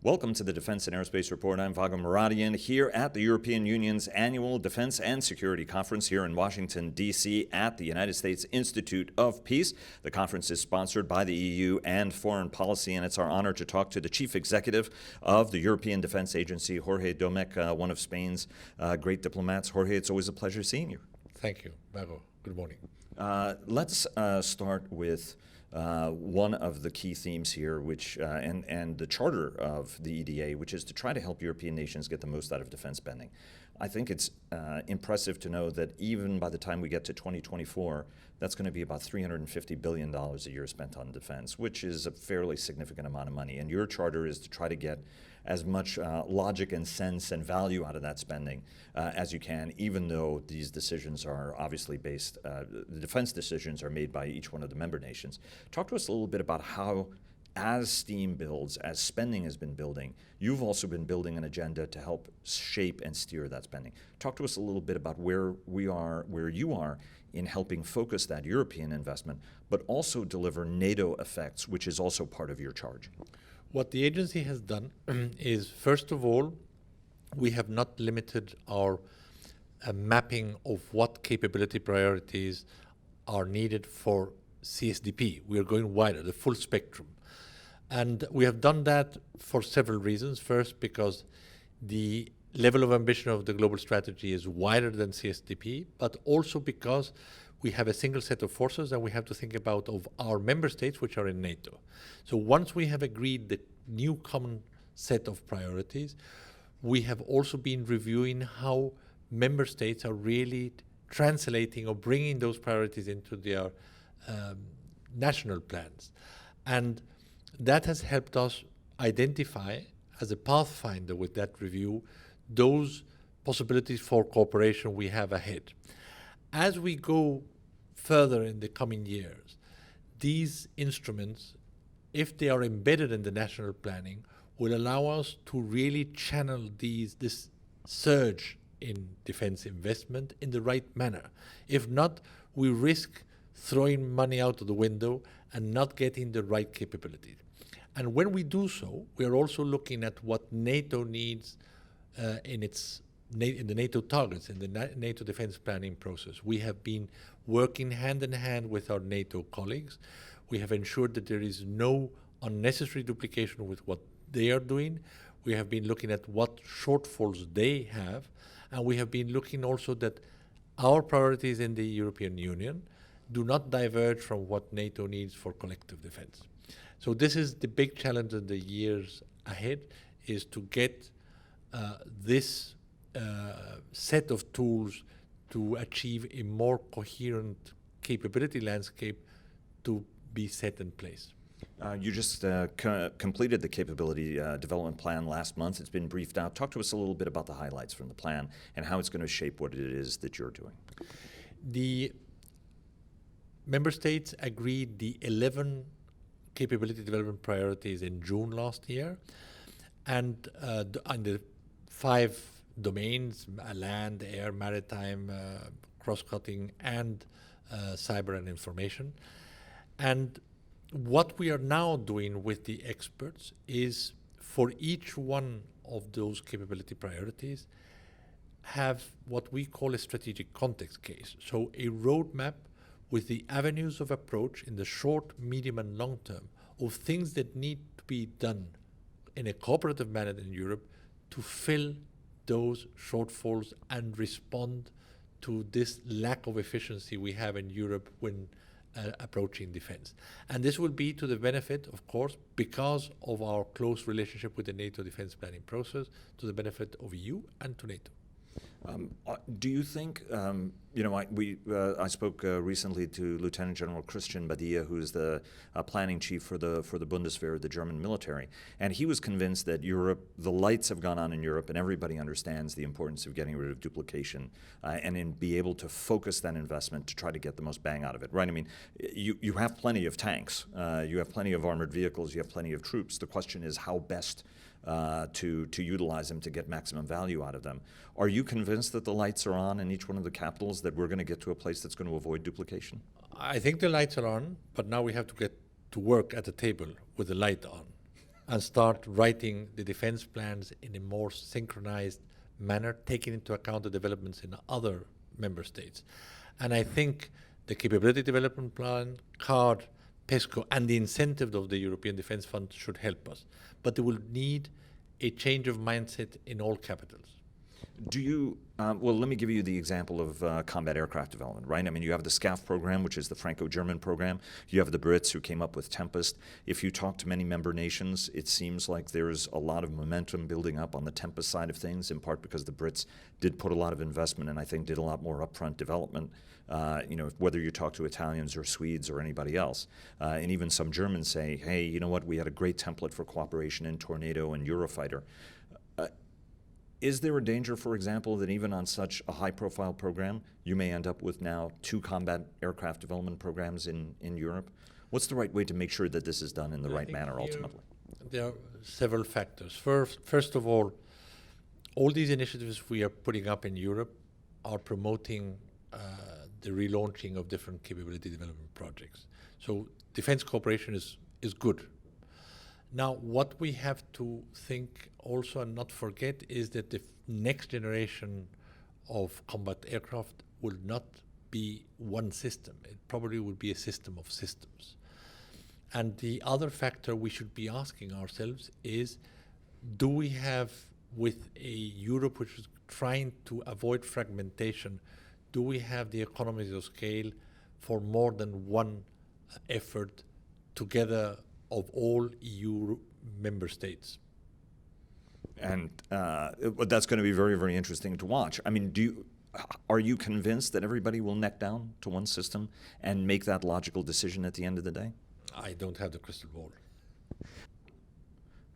Welcome to the Defense and Aerospace Report. I'm Vago Muradian here at the European Union's annual Defense and Security Conference here in Washington, D.C. at the United States Institute of Peace. The conference is sponsored by the EU and Foreign Policy, and it's our honor to talk to the Chief Executive of the European Defense Agency, Jorge Domecq, one of Spain's great diplomats. Jorge, it's always a pleasure seeing you. Thank you, Vago. Good morning. Let's start with one of the key themes here, which and the charter of the EDA, which is to try to help European nations get the most out of defense spending. I think it's impressive to know that even by the time we get to 2024, that's going to be about $350 billion a year spent on defense, which is a fairly significant amount of money. And your charter is to try to get as much logic and sense and value out of that spending as you can, even though these decisions are obviously based, the defense decisions are made by each one of the member nations. Talk to us a little bit about how, as steam builds, as spending has been building, you've also been building an agenda to help shape and steer that spending. Talk to us a little bit about where you are in helping focus that European investment, but also deliver NATO effects, which is also part of your charge. What the agency has done is, first of all, we have not limited our mapping of what capability priorities are needed for CSDP. We are going wider, the full spectrum. And we have done that for several reasons. First, because the level of ambition of the global strategy is wider than CSDP, but also because we have a single set of forces and we have to think about of our member states which are in NATO. So once we have agreed the new common set of priorities, we have also been reviewing how member states are really translating or bringing those priorities into their national plans. And that has helped us identify, as a pathfinder with that review, those possibilities for cooperation we have ahead. As we go further in the coming years, these instruments, if they are embedded in the national planning, will allow us to really channel this surge in defense investment in the right manner. If not, we risk throwing money out of the window and not getting the right capabilities. And when we do so, we are also looking at what NATO needs in the NATO targets, in the NATO defense planning process. We have been working hand in hand with our NATO colleagues. We have ensured that there is no unnecessary duplication with what they are doing. We have been looking at what shortfalls they have, and we have been looking also that our priorities in the European Union do not diverge from what NATO needs for collective defense. So this is the big challenge in the years ahead, is to get this set of tools to achieve a more coherent capability landscape to be set in place. You just completed the capability development plan last month. It's been briefed out. Talk to us a little bit about the highlights from the plan and how it's going to shape what it is that you're doing. The member states agreed the 11 capability development priorities in June last year, and on the 5 domains: land, air, maritime, cross-cutting, and cyber and information. And what we are now doing with the experts is, for each one of those capability priorities, have what we call a strategic context case. So a roadmap with the avenues of approach in the short, medium, and long term of things that need to be done in a cooperative manner in Europe to fill those shortfalls and respond to this lack of efficiency we have in Europe when approaching defense. And this will be to the benefit, of course, because of our close relationship with the NATO defense planning process, to the benefit of EU and to NATO. Do you think, I spoke recently to Lieutenant General Christian Badia, who's the planning chief for the Bundeswehr, the German military, and he was convinced that the lights have gone on in Europe, and everybody understands the importance of getting rid of duplication and in be able to focus that investment to try to get the most bang out of it, right? I mean, you have plenty of tanks, you have plenty of armored vehicles, you have plenty of troops. The question is how best to utilize them to get maximum value out of them. Are you convinced that the lights are on in each one of the capitals, that we're going to get to a place that's going to avoid duplication? I think the lights are on, but now we have to get to work at the table with the light on. and start writing the defense plans in a more synchronized manner, taking into account the developments in other member states. And I think the capability development plan, CARD, PESCO, and the incentive of the European Defence Fund should help us. But they will need a change of mindset in all capitals. Do you, well, let me give you the example of combat aircraft development, right? I mean, you have the SCAF program, which is the Franco-German program. You have the Brits who came up with Tempest. If you talk to many member nations, it seems like there's a lot of momentum building up on the Tempest side of things, in part because the Brits did put a lot of investment and I think did a lot more upfront development, whether you talk to Italians or Swedes or anybody else. And even some Germans say, hey, you know what, we had a great template for cooperation in Tornado and Eurofighter. Is there a danger, for example, that even on such a high-profile program, you may end up with now 2 combat aircraft development programs in Europe? What's the right way to make sure that this is done in the right manner ultimately? There are several factors. First of all these initiatives we are putting up in Europe are promoting the relaunching of different capability development projects. So defense cooperation is good. Now, what we have to think also and not forget is that the next generation of combat aircraft will not be one system. It probably will be a system of systems. And the other factor we should be asking ourselves is, do we have, with a Europe which is trying to avoid fragmentation, do we have the economies of scale for more than one effort together of all EU member states? And that's going to be very, very interesting to watch. I mean, are you convinced that everybody will neck down to one system and make that logical decision at the end of the day? I don't have the crystal ball.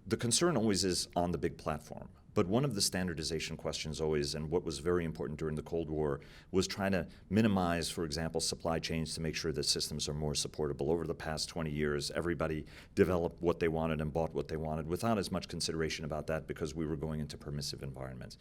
The concern always is on the big platform. But one of the standardization questions always, and what was very important during the Cold War, was trying to minimize, for example, supply chains to make sure that systems are more supportable. Over the past 20 years, everybody developed what they wanted and bought what they wanted without as much consideration about that because we were going into permissive environments.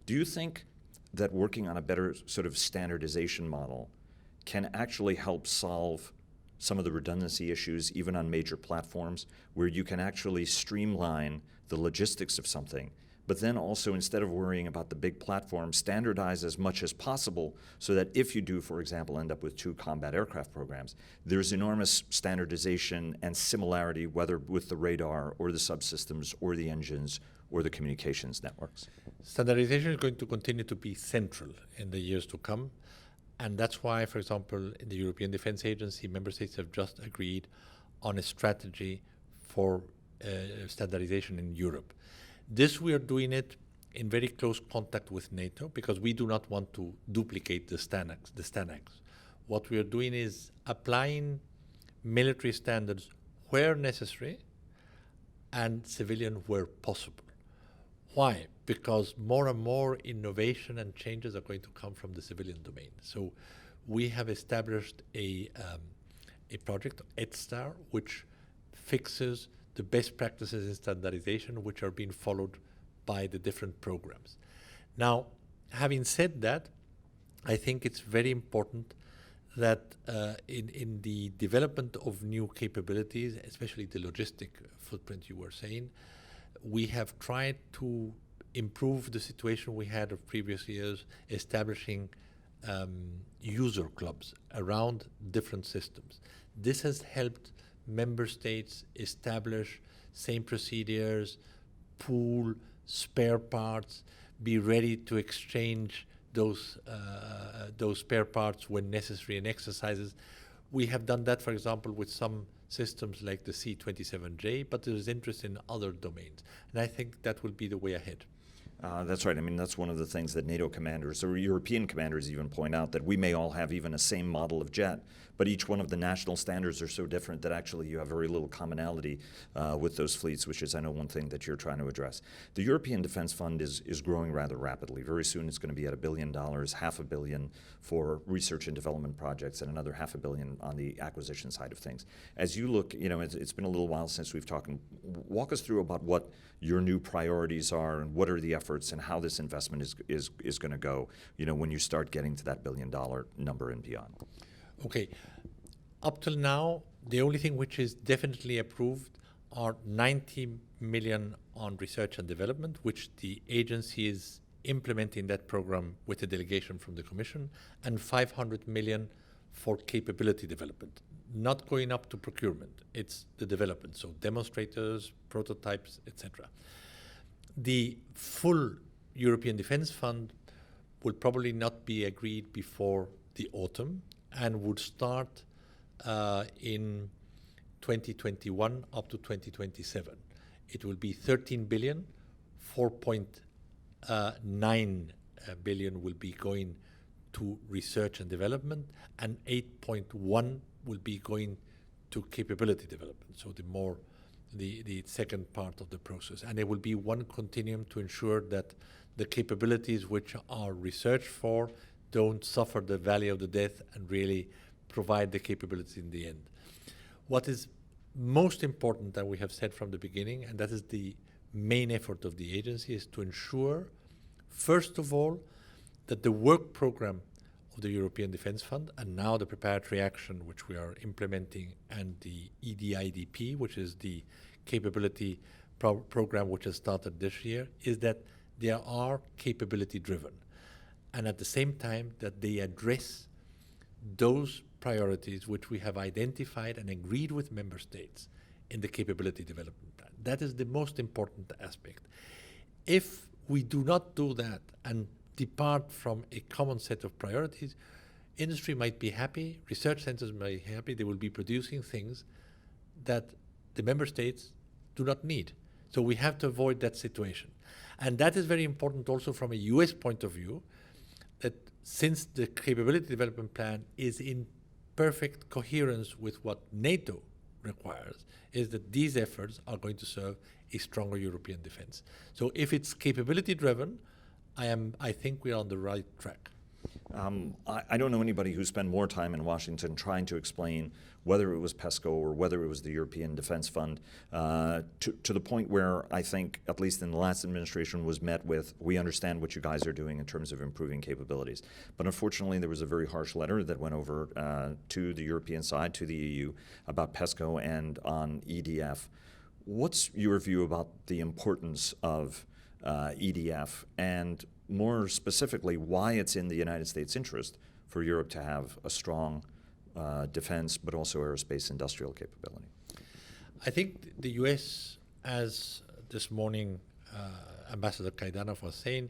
Do you think that working on a better sort of standardization model can actually help solve some of the redundancy issues, even on major platforms, where you can actually streamline the logistics of something, but then also, instead of worrying about the big platform, standardize as much as possible so that if you do, for example, end up with 2 combat aircraft programs, there's enormous standardization and similarity, whether with the radar or the subsystems or the engines or the communications networks? Standardization is going to continue to be central in the years to come. And that's why, for example, in the European Defence Agency, member states have just agreed on a strategy for standardization in Europe. This, we are doing it in very close contact with NATO because we do not want to duplicate the STANAGs. What we are doing is applying military standards where necessary and civilian where possible. Why? Because more and more innovation and changes are going to come from the civilian domain. So we have established a project, EDSTAR, which fixes the best practices in standardization, which are being followed by the different programs. Now, having said that, I think it's very important that in the development of new capabilities, especially the logistic footprint you were saying, we have tried to improve the situation we had of previous years, establishing user clubs around different systems. This has helped member states establish same procedures, pool spare parts, be ready to exchange those spare parts when necessary in exercises. We have done that, for example, with some systems like the C-27J, but there is interest in other domains. And I think that will be the way ahead. That's right. I mean, that's one of the things that NATO commanders or European commanders even point out, that we may all have even a same model of jet, but each one of the national standards are so different that actually you have very little commonality with those fleets, which is, I know, one thing that you're trying to address. The European Defence Fund is growing rather rapidly. Very soon it's going to be at $1 billion, $500 million for research and development projects, and another $500 million on the acquisition side of things. As you look, it's been a little while since we've talked. Walk us through about what your new priorities are and what are the efforts and how this investment is going to go, when you start getting to that $1 billion number and beyond. Okay. Up till now, the only thing which is definitely approved are 90 million on research and development, which the agency is implementing that program with a delegation from the Commission, and 500 million for capability development. Not going up to procurement, it's the development, so demonstrators, prototypes, etc. The full European Defence Fund will probably not be agreed before the autumn and would start in 2021 up to 2027. It will be 13 billion, 4.9 billion will be going to research and development, and 8.1 will be going to capability development, so the second part of the process. And there will be one continuum to ensure that the capabilities which are researched for don't suffer the valley of the death and really provide the capabilities in the end. What is most important that we have said from the beginning, and that is the main effort of the agency, is to ensure, first of all, that the work program of the European Defence Fund, and now the preparatory action which we are implementing, and the EDA, which is the capability program which has started this year, is that they are capability driven, and at the same time that they address those priorities which we have identified and agreed with member states in the capability development plan. That is the most important aspect. If we do not do that and depart from a common set of priorities, industry might be happy, research centers might be happy, they will be producing things that the member states do not need. So we have to avoid that situation. And that is very important also from a US point of view, that since the capability development plan is in perfect coherence with what NATO requires, is that these efforts are going to serve a stronger European defense. So if it's capability driven, I think we're on the right track. I don't know anybody who spent more time in Washington trying to explain whether it was PESCO or whether it was the European Defence Fund, to the point where I think, at least in the last administration, was met with, we understand what you guys are doing in terms of improving capabilities. But unfortunately, there was a very harsh letter that went over to the European side, to the EU, about PESCO and on EDF. What's your view about the importance of EDF, and more specifically, why it's in the United States' interest for Europe to have a strong defense, but also aerospace industrial capability? I think the US, as this morning Ambassador Kaidanov was saying,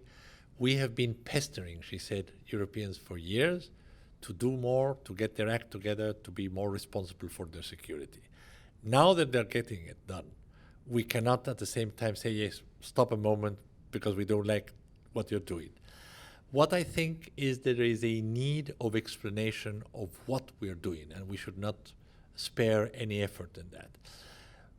we have been pestering, she said, Europeans for years to do more, to get their act together, to be more responsible for their security. Now that they're getting it done, we cannot at the same time say, yes, stop a moment because we don't like what you're doing. What I think is there is a need of explanation of what we're doing, and we should not spare any effort in that.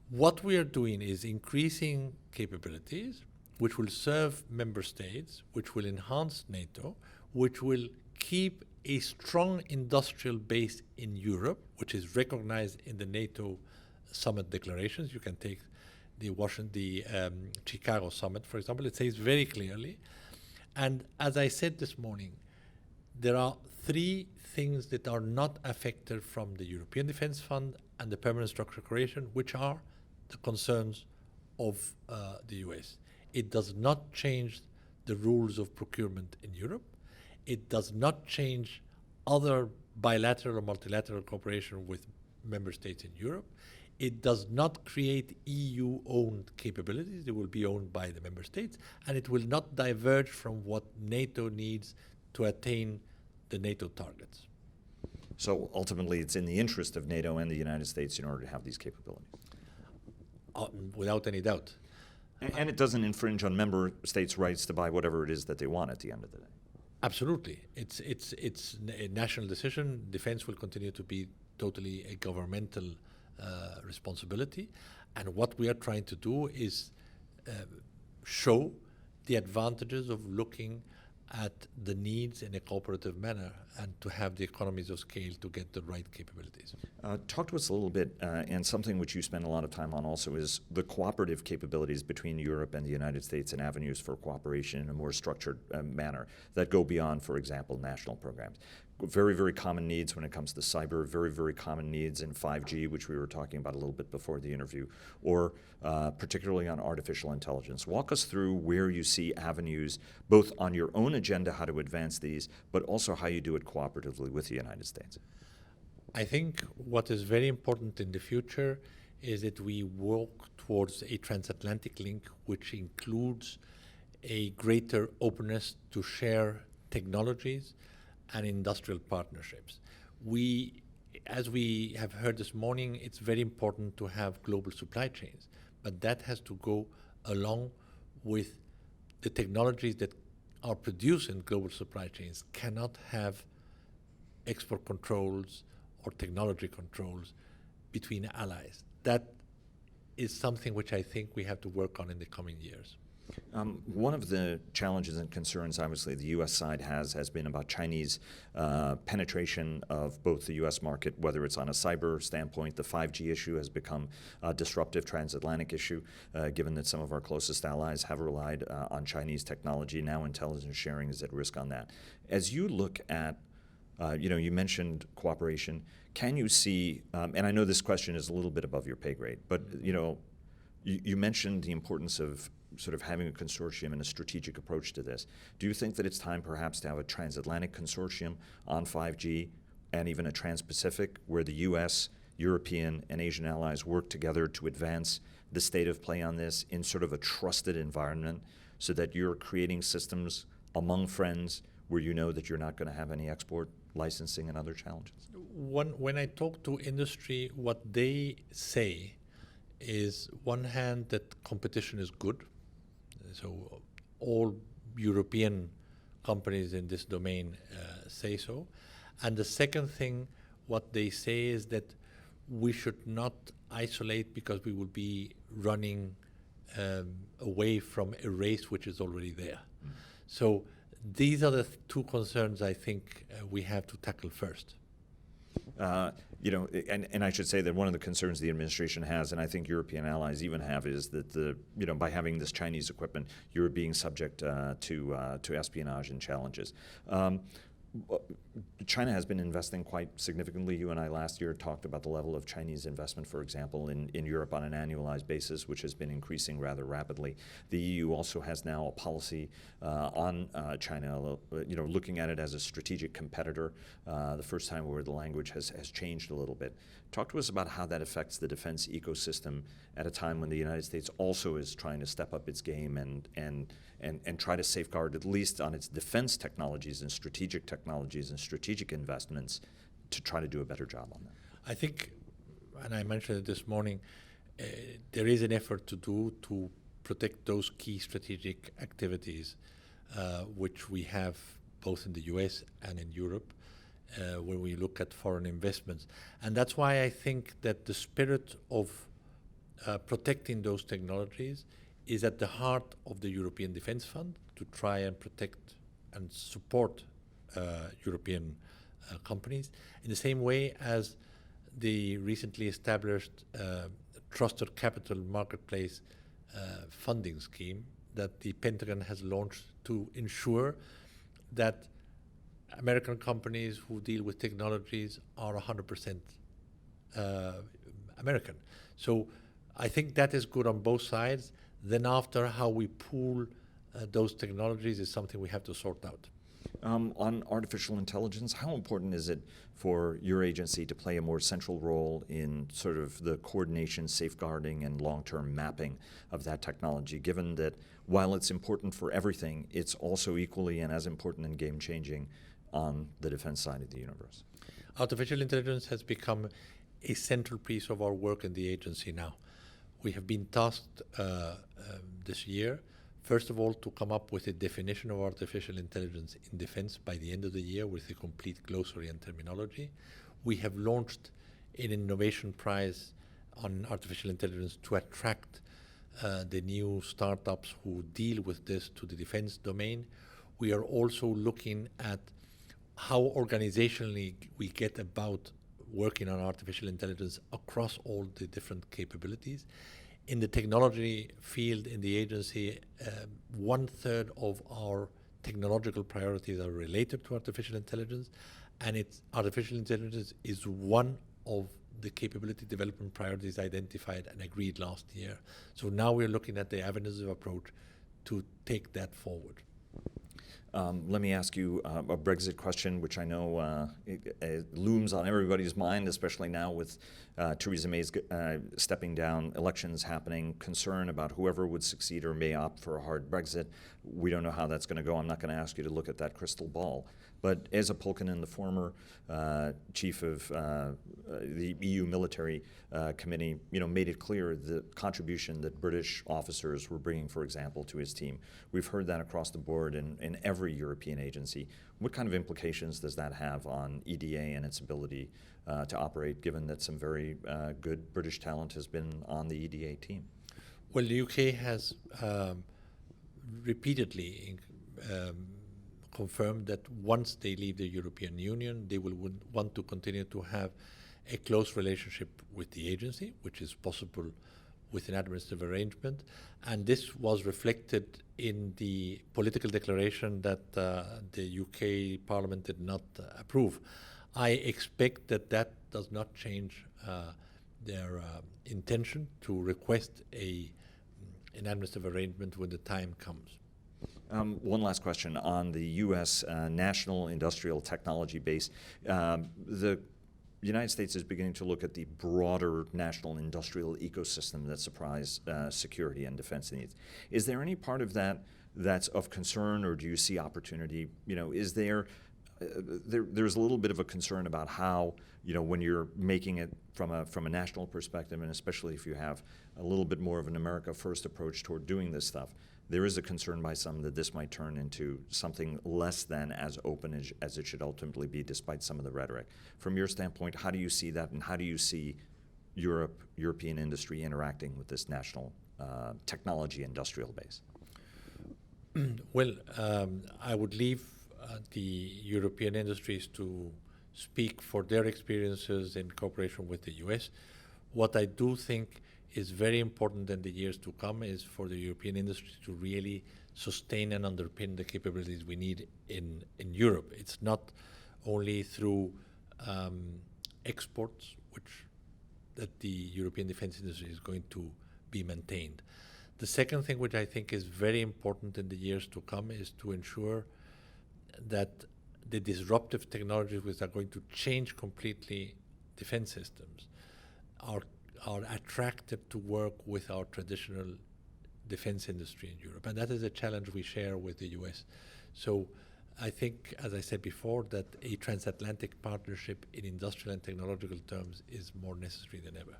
What we are doing is increasing capabilities, which will serve member states, which will enhance NATO, which will keep a strong industrial base in Europe, which is recognized in the NATO summit declarations. You can take the Chicago summit, for example. It says very clearly. And as I said this morning, there are three things that are not affected from the European Defence Fund and the Permanent Structural Cooperation, which are the concerns of the US. It does not change the rules of procurement in Europe. It does not change other bilateral or multilateral cooperation with member states in Europe. It does not create EU-owned capabilities. They will be owned by the member states, and it will not diverge from what NATO needs to attain the NATO targets. So ultimately, it's in the interest of NATO and the United States in order to have these capabilities. Without any doubt. And it doesn't infringe on member states' rights to buy whatever it is that they want at the end of the day. Absolutely. It's a national decision. Defense will continue to be totally a governmental responsibility, and what we are trying to do is show the advantages of looking at the needs in a cooperative manner and to have the economies of scale to get the right capabilities. Talk to us a little bit, and something which you spend a lot of time on also is the cooperative capabilities between Europe and the United States and avenues for cooperation in a more structured manner that go beyond, for example, national programs. very, very common needs when it comes to cyber, very, very common needs in 5G, which we were talking about a little bit before the interview, or particularly on artificial intelligence. Walk us through where you see avenues, both on your own agenda, how to advance these, but also how you do it cooperatively with the United States. I think what is very important in the future is that we work towards a transatlantic link, which includes a greater openness to share technologies and industrial partnerships. As we have heard this morning, it's very important to have global supply chains, but that has to go along with the technologies that are produced in global supply chains cannot have export controls or technology controls between allies. That is something which I think we have to work on in the coming years. One of the challenges and concerns, obviously, the U.S. side has been about Chinese penetration of both the U.S. market, whether it's on a cyber standpoint. The 5G issue has become a disruptive transatlantic issue, given that some of our closest allies have relied on Chinese technology. Now intelligence sharing is at risk on that. As you look at, you mentioned cooperation. Can you see, and I know this question is a little bit above your pay grade, but you mentioned the importance of sort of having a consortium and a strategic approach to this. Do you think that it's time perhaps to have a transatlantic consortium on 5G and even a trans-Pacific where the US, European, and Asian allies work together to advance the state of play on this in sort of a trusted environment so that you're creating systems among friends where you know that you're not going to have any export licensing and other challenges? When I talk to industry, what they say is, one hand, that competition is good. So all European companies in this domain say so. And the second thing, what they say is that we should not isolate because we will be running away from a race which is already there. So these are the two concerns I think we have to tackle first. And I should say that one of the concerns the administration has, and I think European allies even have, is that by having this Chinese equipment, you're being subject to espionage and challenges. China has been investing quite significantly. You and I last year talked about the level of Chinese investment, for example, in Europe on an annualized basis, which has been increasing rather rapidly. The EU also has now a policy on China, looking at it as a strategic competitor. The first time where the language has changed a little bit. Talk to us about how that affects the defense ecosystem at a time when the United States also is trying to step up its game and try to safeguard, at least on its defense technologies and strategic investments, to try to do a better job on that. I think, and I mentioned it this morning, there is an effort to protect those key strategic activities, which we have both in the US and in Europe, when we look at foreign investments. And that's why I think that the spirit of protecting those technologies is at the heart of the European Defence Fund, to try and protect and support European companies, in the same way as the recently established Trusted Capital Marketplace funding scheme that the Pentagon has launched to ensure that American companies who deal with technologies are 100% American. So I think that is good on both sides. Then after, how we pool those technologies is something we have to sort out. On artificial intelligence, how important is it for your agency to play a more central role in sort of the coordination, safeguarding, and long-term mapping of that technology, given that while it's important for everything, it's also equally and as important and game-changing on the defense side of the universe? Artificial intelligence has become a central piece of our work in the agency now. We have been tasked this year, first of all, to come up with a definition of artificial intelligence in defense by the end of the year with a complete glossary and terminology. We have launched an innovation prize on artificial intelligence to attract the new startups who deal with this to the defense domain. We are also looking at how organizationally we get about working on artificial intelligence across all the different capabilities. In the technology field in the agency, 1/3 of our technological priorities are related to artificial intelligence, and artificial intelligence is one of the capability development priorities identified and agreed last year. So now we're looking at the avenues of approach to take that forward. Let me ask you a Brexit question, which I know it looms on everybody's mind, especially now with Theresa May's stepping down, elections happening, concern about whoever would succeed or may opt for a hard Brexit. We don't know how that's going to go. I'm not going to ask you to look at that crystal ball. But Esa Pulkkinen, the former chief of the EU military committee, made it clear the contribution that British officers were bringing, for example, to his team. We've heard that across the board in every European agency. What kind of implications does that have on EDA and its ability to operate, given that some very good British talent has been on the EDA team? Well, the UK has repeatedly confirmed that once they leave the European Union, they will want to continue to have a close relationship with the agency, which is possible with an administrative arrangement. And this was reflected in the political declaration that the UK Parliament did not approve. I expect that does not change their intention to request an administrative arrangement when the time comes. One last question on the U.S. National Industrial Technology Base. The United States is beginning to look at the broader national industrial ecosystem that supplies security and defense needs. Is there any part of that that's of concern, or do you see opportunity? Is there's a little bit of a concern about how, when you're making it from a national perspective, and especially if you have a little bit more of an America First approach toward doing this stuff, there is a concern by some that this might turn into something less than as open as it should ultimately be, despite some of the rhetoric. From your standpoint, how do you see that, and how do you see European industry interacting with this national technology industrial base? Well, I would leave the European industries to speak for their experiences in cooperation with the US. What I do think is very important in the years to come is for the European industry to really sustain and underpin the capabilities we need in Europe. It's not only through exports that the European defense industry is going to be maintained. The second thing, which I think is very important in the years to come, is to ensure that the disruptive technologies which are going to change completely defense systems are attracted to work with our traditional defense industry in Europe. And that is a challenge we share with the US. So I think, as I said before, that a transatlantic partnership in industrial and technological terms is more necessary than ever.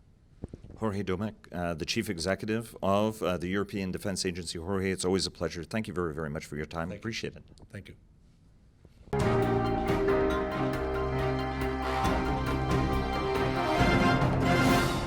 Jorge Domecq, the Chief Executive of the European Defense Agency. Jorge, it's always a pleasure. Thank you very, very much for your time. Appreciate it. Thank you.